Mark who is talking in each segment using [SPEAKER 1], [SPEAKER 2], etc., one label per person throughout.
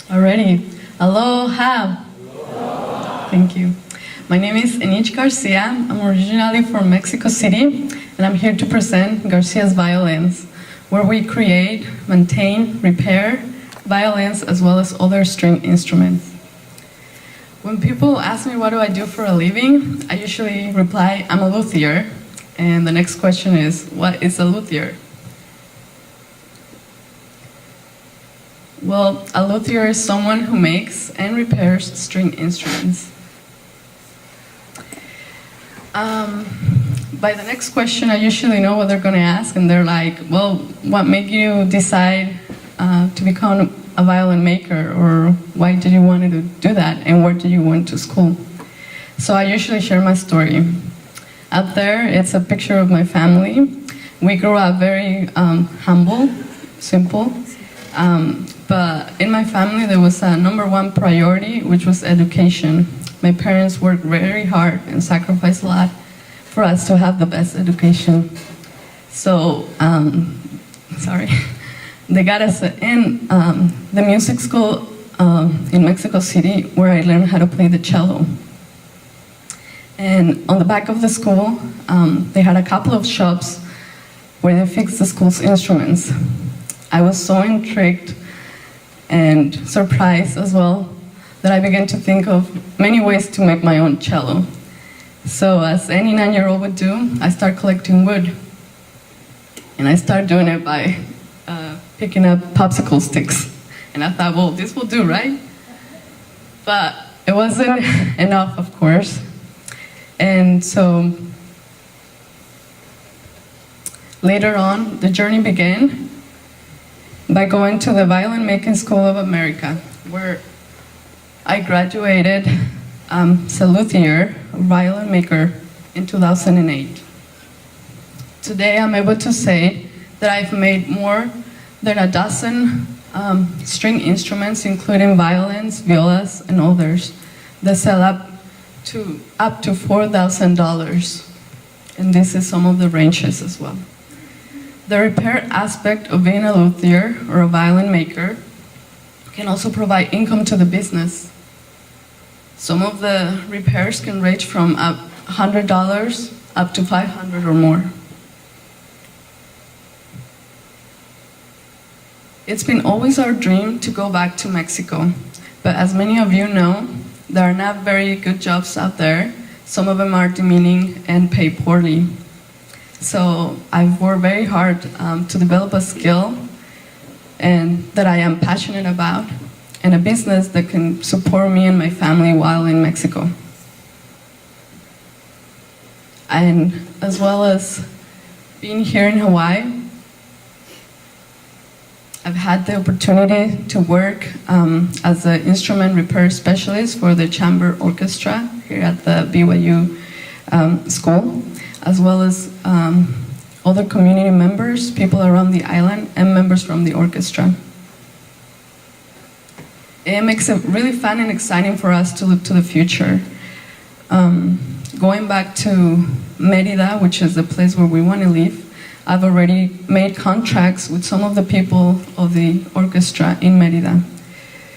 [SPEAKER 1] Alrighty. Aloha. Thank you. My name is Garcia. I'm originally from Mexico City, and I'm here to present Garcias violins, where we create, maintain, repair violins as well as other string instruments. When people ask me what do I do for a living, I usually reply, I'm a luthier. And the next question is, what is a luthier? Well, a luthier is someone who makes and repairs string instruments. By the next question, I usually know what they're going to ask, and they're like, well, what made you decide to become a violin maker, or why did you want to do that, and where did you went to school? So I usually share my story. Up there, it's a picture of my family. We grew up very humble, simple, but in my family there was a number one priority, which was education. My parents worked very hard and sacrificed a lot for us to have the best education. So, they got us in the music school in Mexico City, where I learned how to play the cello. And on the back of the school, they had a couple of shops where they fixed the school's instruments. I was so intrigued and surprised as well that I began to think of many ways to make my own cello. So as any 9-year-old would do, I started collecting wood. And I started doing it by picking up popsicle sticks. And I thought, well, this will do, right? But it wasn't enough, of course. And so later on, the journey began by going to the Violin Making School of America, where I graduated as a luthier, a violin maker, in 2008. Today I'm able to say that I've made more than a dozen string instruments, including violins, violas, and others, that sell up to $4,000. And this is some of the ranges as well. The repair aspect of being a luthier or a violin maker can also provide income to the business. Some of the repairs can range from $100 up to $500 or more. It's been always our dream to go back to Mexico, but as many of you know, there are not very good jobs out there. Some of them are demeaning and pay poorly. So I've worked very hard to develop a skill and that I am passionate about, and a business that can support me and my family while in Mexico. And as well as being here in Hawaii, I've had the opportunity to work as an instrument repair specialist for the chamber orchestra here at the BYU school, as well as other community members, people around the island, and members from the orchestra. It makes it really fun and exciting for us to look to the future. Going back to Merida, which is the place where we want to live, I've already made contracts with some of the people of the orchestra in Merida.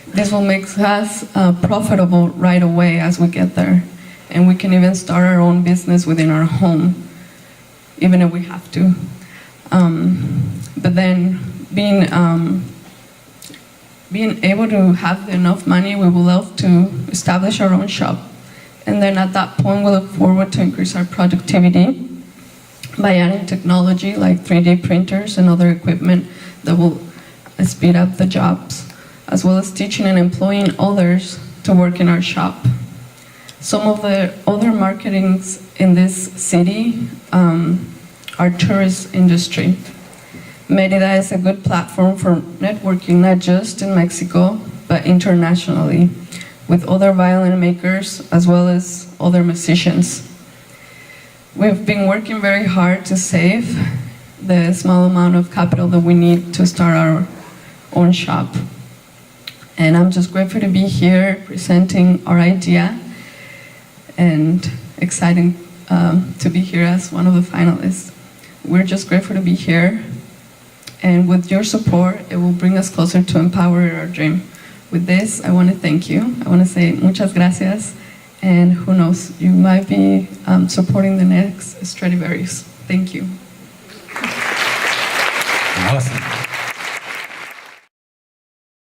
[SPEAKER 1] This will make us profitable right away as we get there. And we can even start our own business within our home, even if we have to. But then being able to have enough money, we will love to establish our own shop. And then at that point, we look forward to increase our productivity by adding technology like 3D printers and other equipment that will speed up the jobs, as well as teaching and employing others to work in our shop. Some of the other marketings in this city are tourist industry. Merida is a good platform for networking, not just in Mexico, but internationally, with other violin makers as well as other musicians. We've been working very hard to save the small amount of capital that we need to start our own shop. And I'm just grateful to be here presenting our idea, and excited to be here as one of the finalists. We're just grateful to be here, and with your support, it will bring us closer to empower our dream with this, I want to thank you. I want to say muchas gracias. And who knows, you might be supporting the next Stradivarius. Thank you.
[SPEAKER 2] Awesome.